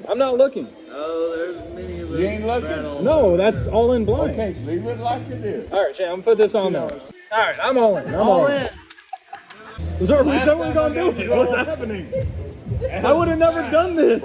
I'm not looking. Oh, there's many of You ain't looking? No, that's all in blind. Okay, leave it like it is. All right, Shay, I'm gonna put this on there. All right, I'm all in. I'm All in. Is that what we gonna do? What's happening? I would have never done this.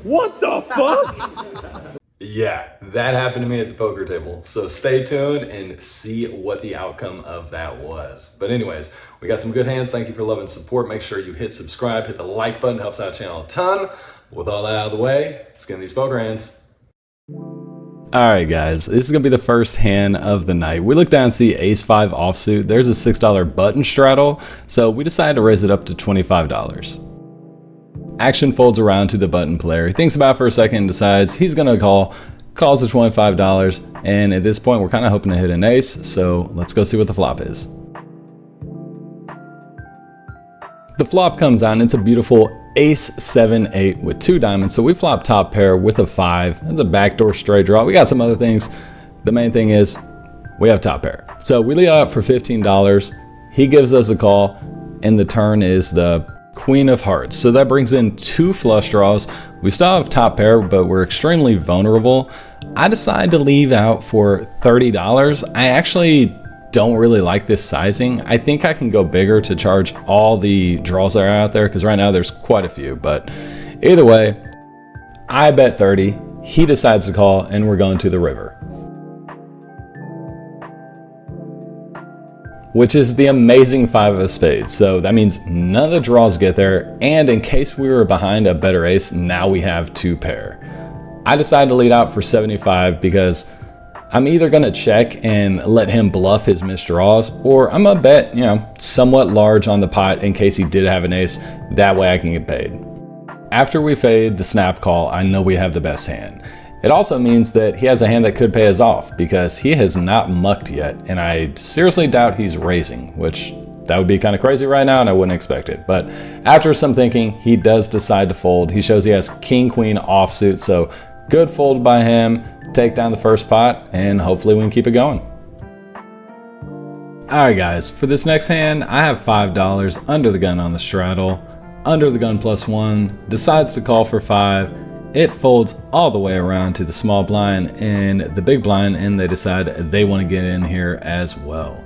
What the fuck? Yeah, that happened to me at the poker table. So stay tuned and see what the outcome of that was. But anyways, we got some good hands. Thank you for love and support. Make sure you hit subscribe, hit the like button, helps out the channel a ton. With all that out of the way, let's get in these poker hands. Alright guys, this is going to be the first hand of the night. We look down and see ace-5 offsuit. There's a $6 button straddle, so we decided to raise it up to $25. Action folds around to the button player. He thinks about it for a second and decides he's going to calls the $25, and at this point we're kind of hoping to hit an ace, so let's go see what the flop is. The flop comes out and it's a beautiful ace-7-8 with 2 diamonds, so we flop top pair with a 5. That's a backdoor straight draw. We got some other things. The main thing is we have top pair. So we lead out for $15. He gives us a call, and the turn is the Queen of Hearts. So that brings in 2 flush draws. We still have top pair, but we're extremely vulnerable. I decide to leave out for $30. I actually don't really like this sizing. I think I can go bigger to charge all the draws that are out there, because right now there's quite a few. But either way, I bet 30. He decides to call, and we're going to the river, which is the amazing 5 of spades. So that means none of the draws get there, and in case we were behind a better ace, now we have 2 pair. I decided to lead out for 75 because I'm either gonna check and let him bluff his missed draws, or I'm gonna bet, somewhat large on the pot in case he did have an ace. That way I can get paid. After we fade the snap call, I know we have the best hand. It also means that he has a hand that could pay us off because he has not mucked yet, and I seriously doubt he's raising, which that would be kind of crazy right now and I wouldn't expect it. But after some thinking, he does decide to fold. He shows he has king-queen offsuit, so good fold by him. Take down the first pot, and hopefully we can keep it going. Alright guys, for this next hand, I have $5 under the gun on the straddle. Under the gun +1, decides to call for 5. It folds all the way around to the small blind and the big blind, and they decide they want to get in here as well.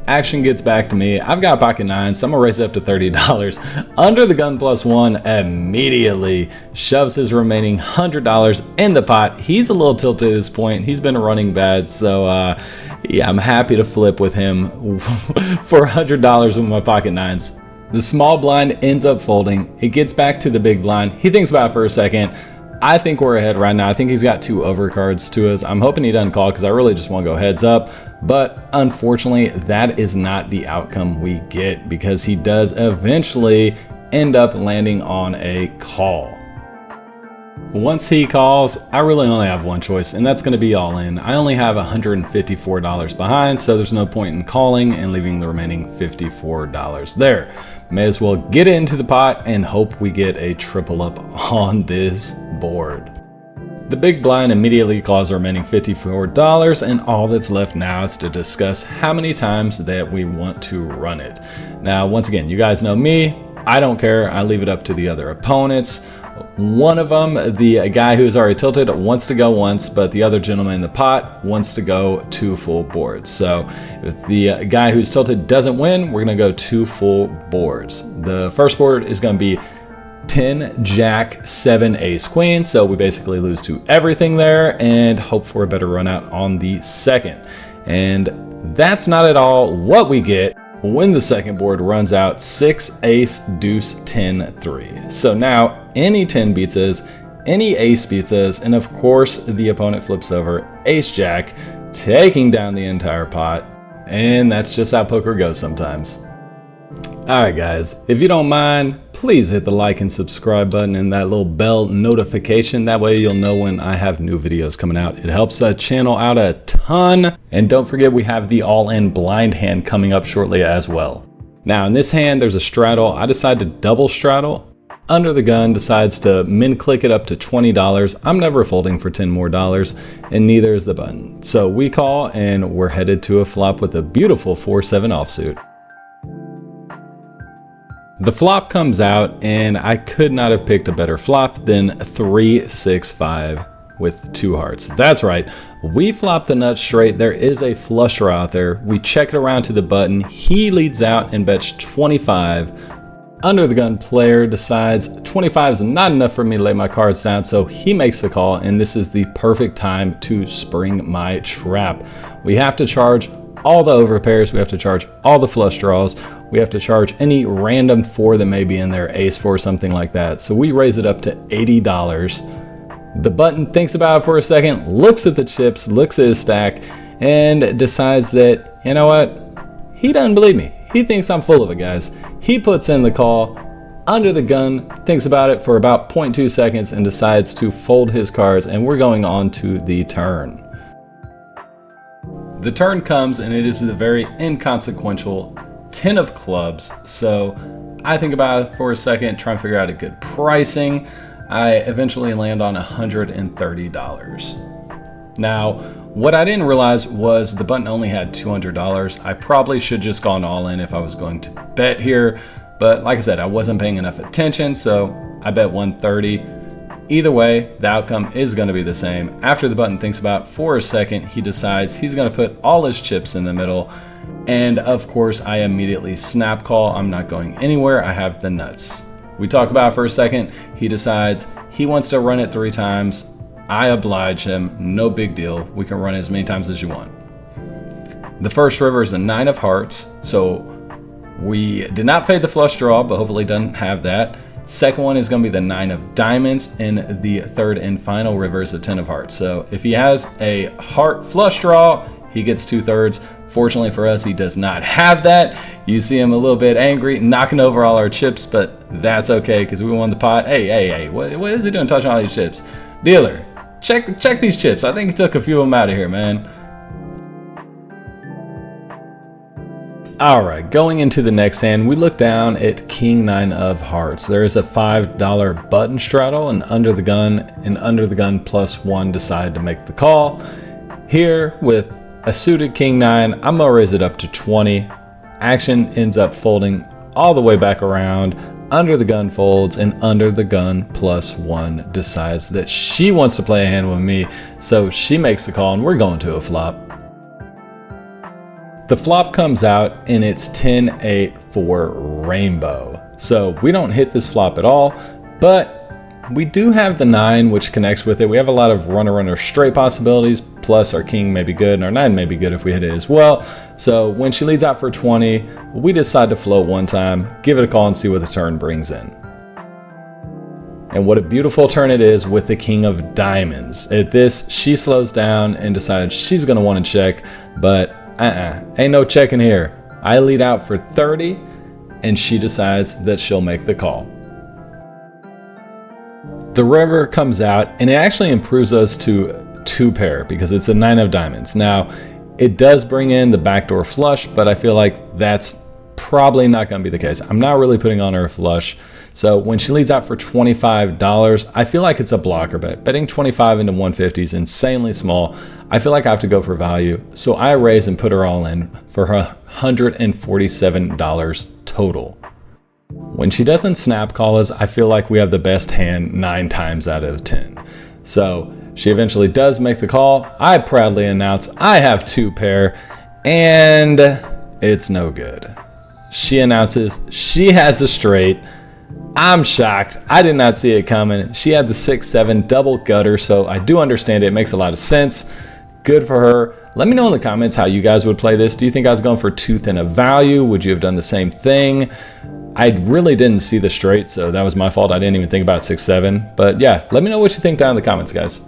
Action gets back to me. I've got pocket 9, so I'm gonna raise it up to $30. Under the gun +1 immediately shoves his remaining $100 in the pot. He's a little tilted at this point. He's been running bad, so yeah, I'm happy to flip with him for $100 with my pocket 9s. The small blind ends up folding. It gets back to the big blind. He thinks about it for a second. I think we're ahead right now. I think he's got 2 overcards to us. I'm hoping he doesn't call because I really just want to go heads up. But unfortunately, that is not the outcome we get because he does eventually end up landing on a call. Once he calls, I really only have one choice, and that's going to be all in. I only have $154 behind, so there's no point in calling and leaving the remaining $54 there. May as well get into the pot and hope we get a triple up on this board. The big blind immediately calls the remaining $54, and all that's left now is to discuss how many times that we want to run it. Now, once again, you guys know me. I don't care. I leave it up to the other opponents. One of them, the guy who's already tilted, wants to go once, but the other gentleman in the pot wants to go 2 full boards. So if the guy who's tilted doesn't win, we're gonna go 2 full boards. The first board is gonna be 10 jack 7 ace queen, so we basically lose to everything there and hope for a better run out on the second. And that's not at all what we get when the second board runs out 6 ace deuce 10 3. So now any 10 beats us, any ace beats us, and of course the opponent flips over ace jack, taking down the entire pot. And that's just how poker goes sometimes. Alright guys, if you don't mind, please hit the like and subscribe button and that little bell notification. That way you'll know when I have new videos coming out. It helps the channel out a ton. And don't forget we have the all-in blind hand coming up shortly as well. Now in this hand there's a straddle. I decide to double straddle. Under the gun decides to min click it up to $20. I'm never folding for $10 more, and neither is the button. So we call and we're headed to a flop with a beautiful 4-7 offsuit. The flop comes out, and I could not have picked a better flop than 3-6-5 with 2 hearts. That's right, we flop the nuts straight. There is a flush draw out there. We check it around to the button. He leads out and bets 25. Under the gun player decides 25 is not enough for me to lay my cards down, so he makes the call, and this is the perfect time to spring my trap. We have to charge all the overpairs, we have to charge all the flush draws, we have to charge any random 4 that may be in there, ace 4, something like that. So we raise it up to $80. The button thinks about it for a second, looks at the chips, looks at his stack, and decides that, you know what, he doesn't believe me. He thinks I'm full of it, guys. He puts in the call. Under the gun thinks about it for about 0.2 seconds and decides to fold his cards, and we're going on to the turn. The turn comes, and it is the very inconsequential 10 of clubs. So I think about it for a second, try and figure out a good pricing. I eventually land on $130. Now, what I didn't realize was the button only had $200. I probably should just gone all in if I was going to bet here, but like I said, I wasn't paying enough attention, so I bet 130. Either way, the outcome is going to be the same. After the button thinks about it for a second, he decides he's going to put all his chips in the middle, and of course, I immediately snap call. I'm not going anywhere. I have the nuts. We talk about it for a second. He decides he wants to run it 3 times. I oblige him, no big deal. We can run it as many times as you want. The first river is a 9 of hearts, so we did not fade the flush draw, but hopefully doesn't have that. Second one is going to be the 9 of diamonds, and the third and final river is a 10 of hearts. So if he has a heart flush draw, he gets 2/3. Fortunately for us, he does not have that. You see him a little bit angry, knocking over all our chips, but that's okay because we won the pot. Hey, what is he doing touching all these chips? Dealer, check these chips. I think he took a few of them out of here, man. All right, going into the next hand, we look down at King 9 of hearts. There is a $5 button straddle, and under the gun +1 decide to make the call. Here with a suited King 9, I'm gonna raise it up to 20. Action ends up folding all the way back around. Under the gun folds, and under the gun +1 decides that she wants to play a hand with me, so she makes the call, and we're going to a flop. The flop comes out, and it's 10-8 for rainbow. So we don't hit this flop at all, but we do have the 9, which connects with it. We have a lot of runner straight possibilities, plus our king may be good, and our 9 may be good if we hit it as well. So when she leads out for 20, we decide to float one time, give it a call, and see what the turn brings in. And what a beautiful turn it is with the king of diamonds. At this, she slows down and decides she's gonna want to check, but ain't no checking here. I lead out for 30, and she decides that she'll make the call. The river comes out, and it actually improves us to 2 pair because it's a 9 of diamonds. Now, it does bring in the backdoor flush, but I feel like that's probably not going to be the case. I'm not really putting on her a flush. So when she leads out for $25, I feel like it's a blocker bet. Betting 25 into 150 is insanely small. I feel like I have to go for value. So I raise and put her all in for her $147 total. When she doesn't snap call us, I feel like we have the best hand 9 times out of 10. So she eventually does make the call. I proudly announce I have 2 pair, and it's no good. She announces she has a straight. I'm shocked. I did not see it coming. She had the 6-7 double gutter, so I do understand it. It makes a lot of sense. Good for her. Let me know in the comments how you guys would play this. Do you think I was going for too thin a value? Would you have done the same thing? I really didn't see the straight, so that was my fault. I didn't even think about 6-7. But yeah, let me know what you think down in the comments, guys.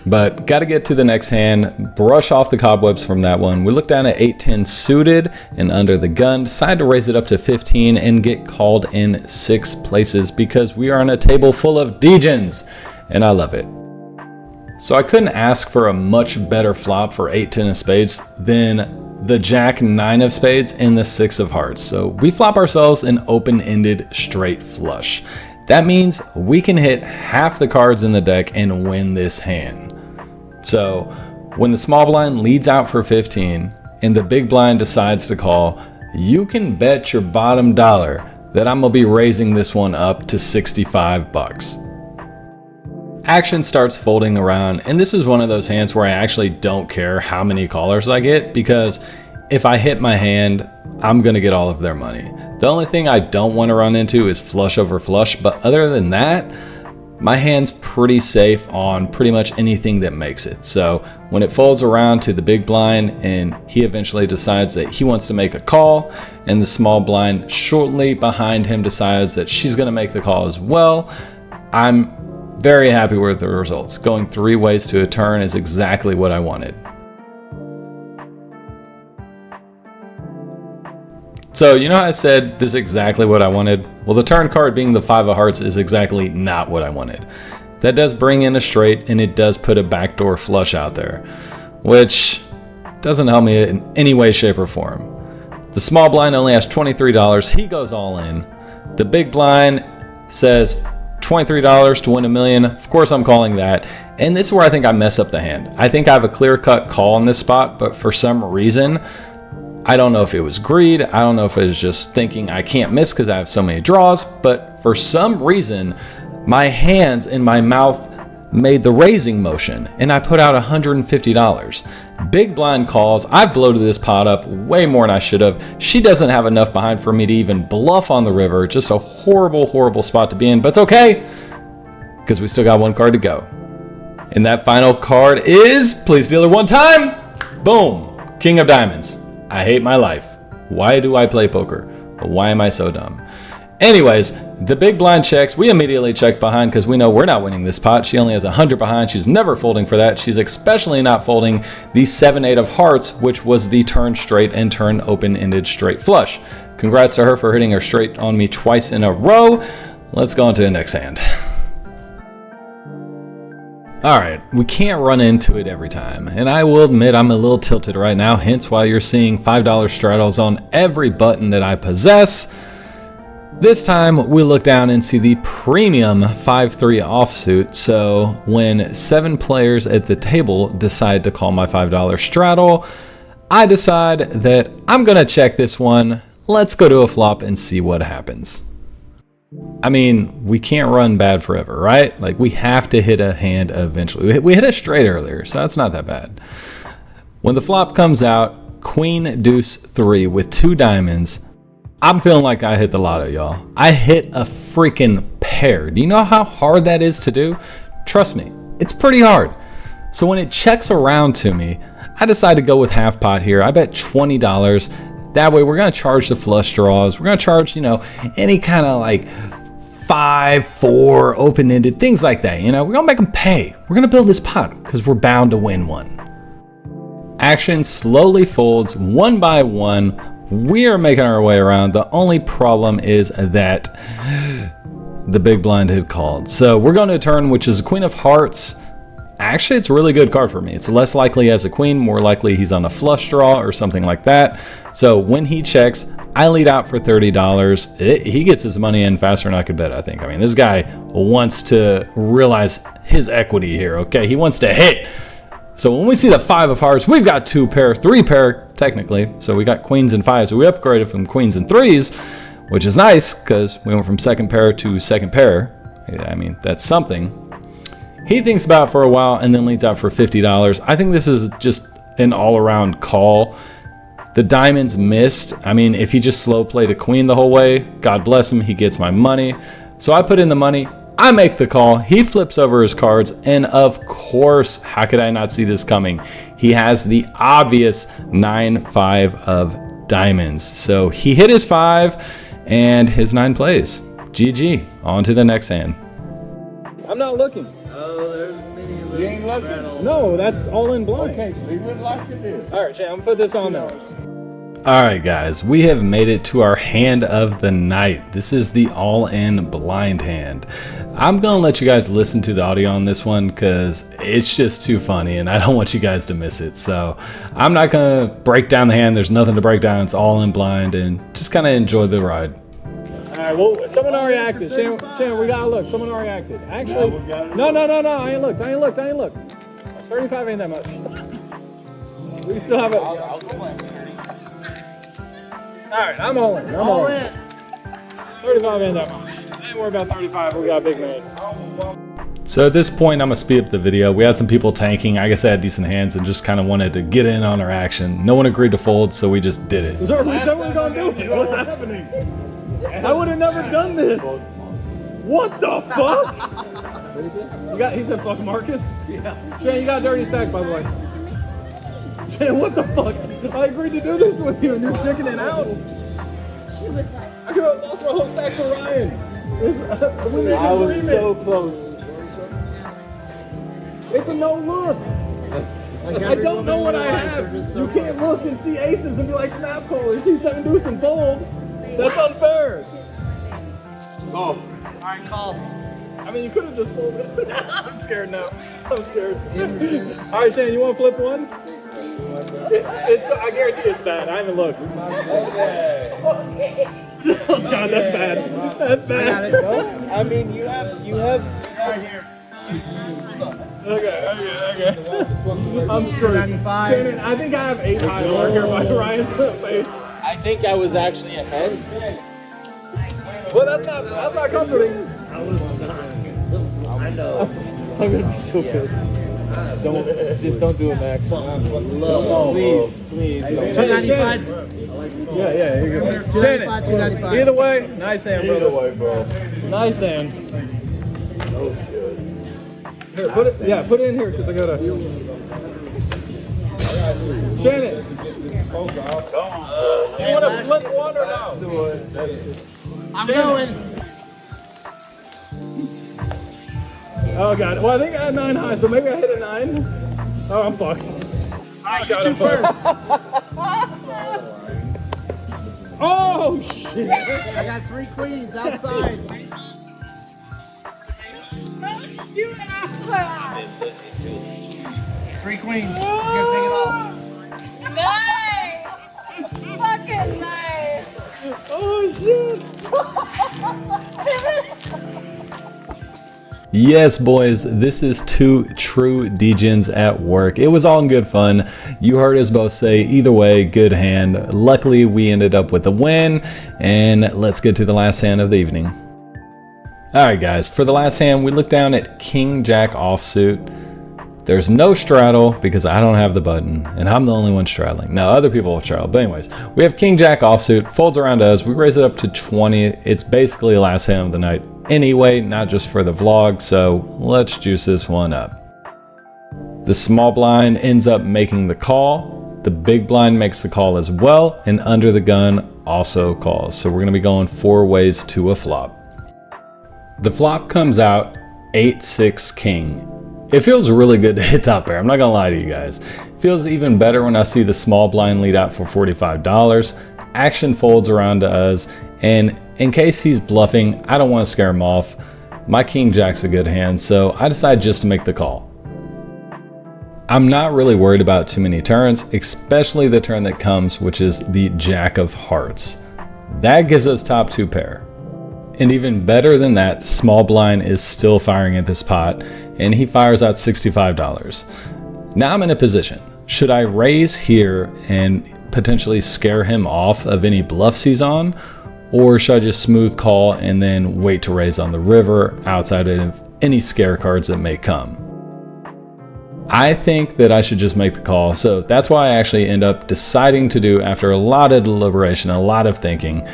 But got to get to the next hand, brush off the cobwebs from that one. We look down at 8-10 suited and under the gun, decide to raise it up to 15 and get called in 6 places because we are on a table full of degens, and I love it. So I couldn't ask for a much better flop for 8-10 of spades than the Jack 9 of spades and the 6 of hearts. So we flop ourselves an open-ended straight flush. That means we can hit half the cards in the deck and win this hand. So when the small blind leads out for 15 and the big blind decides to call, you can bet your bottom dollar that I'm gonna be raising this one up to 65 bucks. Action starts folding around, and this is one of those hands where I actually don't care how many callers I get, because if I hit my hand, I'm gonna get all of their money. The only thing I don't want to run into is flush over flush, but other than that, my hand's pretty safe on pretty much anything that makes it. So when it folds around to the big blind and he eventually decides that he wants to make a call, and the small blind shortly behind him decides that she's gonna make the call as well, I'm very happy with the results. Going 3 ways to a turn is exactly what I wanted. So you know how I said this is exactly what I wanted? Well, the turn card being the 5 of hearts is exactly not what I wanted. That does bring in a straight, and it does put a backdoor flush out there, which doesn't help me in any way, shape, or form. The small blind only has $23. He goes all in. The big blind says $23 to win $1 million. Of course I'm calling that. And this is where I think I mess up the hand. I think I have a clear-cut call in this spot, but for some reason, I don't know if it was greed, I don't know if it was just thinking I can't miss because I have so many draws, but for some reason, my hands and my mouth made the raising motion, and I put out $150. Big blind calls. I've bloated this pot up way more than I should have. She doesn't have enough behind for me to even bluff on the river. Just a horrible, horrible spot to be in, but it's okay, because we still got 1 card to go. And that final card is, please dealer 1 time, boom, King of Diamonds. I hate my life. Why do I play poker? Why am I so dumb? Anyways, the big blind checks. We immediately check behind because we know we're not winning this pot. She only has 100 behind. She's never folding for that. She's especially not folding the 7-8 of hearts, which was the turn straight and turn open-ended straight flush. Congrats to her for hitting her straight on me twice in a row. Let's go on to the next hand. Alright, we can't run into it every time, and I will admit I'm a little tilted right now, hence why you're seeing $5 straddles on every button that I possess. This time we look down and see the premium 5-3 offsuit, so when 7 players at the table decide to call my $5 straddle, I decide that I'm gonna check this one. Let's go to a flop and see what happens. I mean, we can't run bad forever, right? Like, we have to hit a hand eventually. We hit a straight earlier, so that's not that bad. When the flop comes out, Queen Deuce 3 with 2 diamonds, I'm feeling like I hit the lotto, y'all. I hit a freaking pair. Do you know how hard that is to do? Trust me, it's pretty hard. So when it checks around to me, I decide to go with half pot here. I bet $20. That way we're gonna charge the flush draws. We're gonna charge, you know, any kind of like 5, 4, open-ended, things like that. You know, we're gonna make them pay. We're gonna build this pot because we're bound to win one. Action slowly folds 1 by 1. We are making our way around. The only problem is that the big blind had called. So we're going to a turn, which is a Queen of Hearts. Actually, it's a really good card for me. It's less likely as a queen, more likely he's on a flush draw or something like that. So when he checks, I lead out for $30. He gets his money in faster than I could bet, I think. I mean, this guy wants to realize his equity here, okay? He wants to hit. So when we see the 5 of hearts, we've got 2 pair, 3 pair, technically. So we got queens and 5s. So we upgraded from queens and 3s, which is nice because we went from second pair to second pair. I mean, that's something. He thinks about it for a while and then leads out for $50. I think this is just an all-around call. The diamonds missed. I mean, if he just slow played a queen the whole way, God bless him, he gets my money. So I put in the money. I make the call. He flips over his cards, and of course, how could I not see this coming? He has the obvious 9-5 of diamonds. So he hit his 5, and his 9 plays. GG. On to the next hand. I'm not looking. Oh, there's many You ain't looking? No, that's all in blind. Okay, leave it like it is. All right, Shay, I'm gonna put this on there. All right, guys, we have made it to our hand of the night. This is the all-in blind hand. I'm gonna let you guys listen to the audio on this one because it's just too funny and I don't want you guys to miss it. So I'm not gonna break down the hand. There's nothing to break down. It's all in blind, and just kind of enjoy the ride. All right, well, someone already acted. Shannon, we gotta look. Someone already acted. Actually, no. I ain't looked. 35 ain't that much. We can still have it. Alright, I'm all in. I'm all in. 35 ain't that much. Ain't worry about 35. We got a big man. So at this point, I'm gonna speed up the video. We had some people tanking. I guess I had decent hands and just kind of wanted to get in on our action. No one agreed to fold, so we just did it. Is that what we gonna do? What's happening? I would have never done this. What the fuck? He said fuck Marcus? Yeah. Shane, you got a dirty stack, by the way. Shane, what the fuck? I agreed to do this with you and you're chickening out. She was like, I could have lost my whole stack for Ryan. I was so close. It's a no look. I don't know what I have. You can't look and see aces and be like snap call or see seven deuce and fold. That's unfair. Oh, alright, call. I mean, you could have just folded. I'm scared now. I'm scared. All right, Shane, you want to flip one? I guarantee it's bad. I haven't looked. Oh God, that's bad. That's bad. I mean, you have right here. Okay. I'm straight. Shannon, I think I have 8 high marker by Ryan's face. I think I was actually ahead. Well, that's not comforting. I know. I'm gonna be so pissed. Don't do it, Max. Please. Don't. 295. Yeah, you're good. 295, 295. Either way, nice hand, brother. Either way, bro. Nice hand. Oh shit. Here, put it in here because I gotta. Shannon, Come on. you wanna flip one or no? Do it. I'm going. Oh God. Well, I think I had 9 high, so maybe I hit a 9. Oh, I'm fucked. Alright, you two first. Oh shit! I got 3 queens outside. Three queens. He's gonna take it off. Nice! Fucking nice! Oh shit! Yes, boys, this is 2 true degens at work. It was all in good fun. You heard us both say either way, good hand. Luckily, we ended up with a win, and let's get to the last hand of the evening. All right, guys, for the last hand, we look down at King Jack offsuit. There's no straddle because I don't have the button, and I'm the only one straddling. No, other people will straddle, but anyways, we have King Jack offsuit, folds around us. We raise it up to 20. It's basically the last hand of the night anyway, not just for the vlog, so let's juice this one up. The small blind ends up making the call. The big blind makes the call as well, and under the gun also calls. So we're gonna be going 4 ways to a flop. The flop comes out 8-6 king. It feels really good to hit top pair, I'm not gonna lie to you guys. It feels even better when I see the small blind lead out for $45. Action folds around to us, and in case he's bluffing, I don't want to scare him off. My King Jack's a good hand, so I decide just to make the call. I'm not really worried about too many turns, especially the turn that comes, which is the Jack of Hearts. That gives us top 2 pair. And even better than that, small blind is still firing at this pot, and he fires out $65. Now I'm in a position. Should I raise here and potentially scare him off of any bluffs he's on? Or should I just smooth call and then wait to raise on the river outside of any scare cards that may come? I think that I should just make the call, so that's why I actually end up deciding to do, after a lot of deliberation, a lot of thinking,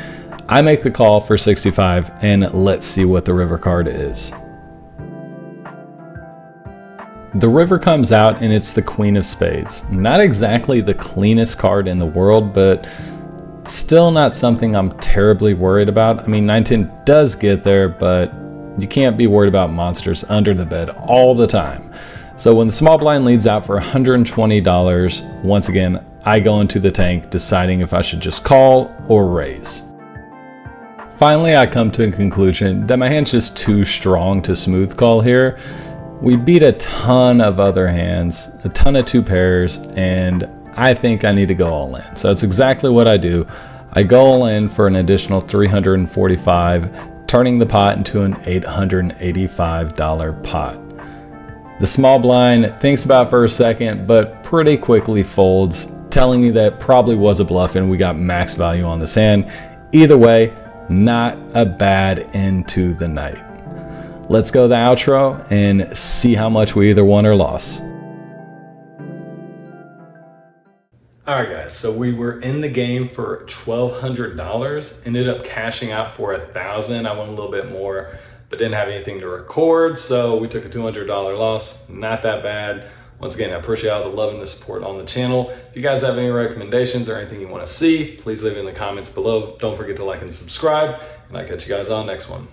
I make the call for 65, and let's see what the river card is. The river comes out and it's the Queen of Spades. Not exactly the cleanest card in the world, but still not something I'm terribly worried about. I mean, 9-10 does get there, but you can't be worried about monsters under the bed all the time. So when the small blind leads out for $120, once again, I go into the tank deciding if I should just call or raise. Finally, I come to a conclusion that my hand's just too strong to smooth call here. We beat a ton of other hands, a ton of 2 pairs, and I think I need to go all in. So that's exactly what I do. I go all in for an additional $345, turning the pot into an $885 pot. The small blind thinks about it for a second, but pretty quickly folds. telling me that probably was a bluff and we got max value on this hand. Either way, not a bad end to the night. Let's go to the outro and see how much we either won or lost. All right, guys, so we were in the game for $1,200, ended up cashing out for $1,000. I won a little bit more, but didn't have anything to record, so we took a $200 loss. Not that bad. Once again, I appreciate all the love and the support on the channel. If you guys have any recommendations or anything you want to see, please leave it in the comments below. Don't forget to like and subscribe, and I'll catch you guys on the next one.